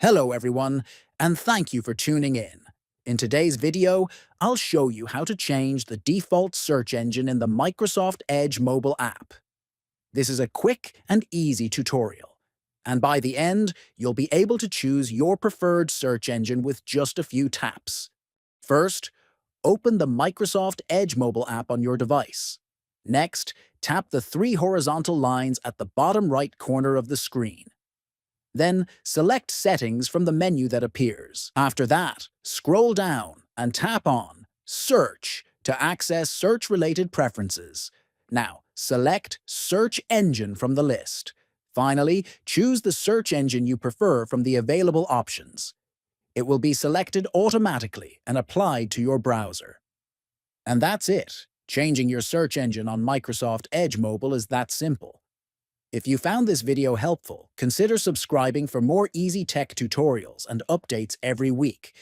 Hello everyone, and thank you for tuning in. In today's video, I'll show you how to change the default search engine in the Microsoft Edge mobile app. This is a quick and easy tutorial, and by the end, you'll be able to choose your preferred search engine with just a few taps. First, open the Microsoft Edge mobile app on your device. Next, tap the three horizontal lines at the bottom right corner of the screen. Then select Settings from the menu that appears. After that, scroll down and tap on Search to access search-related preferences. Now, select Search Engine from the list. Finally, choose the search engine you prefer from the available options. It will be selected automatically and applied to your browser. And that's it. Changing your search engine on Microsoft Edge Mobile is that simple. If you found this video helpful, consider subscribing for more easy tech tutorials and updates every week.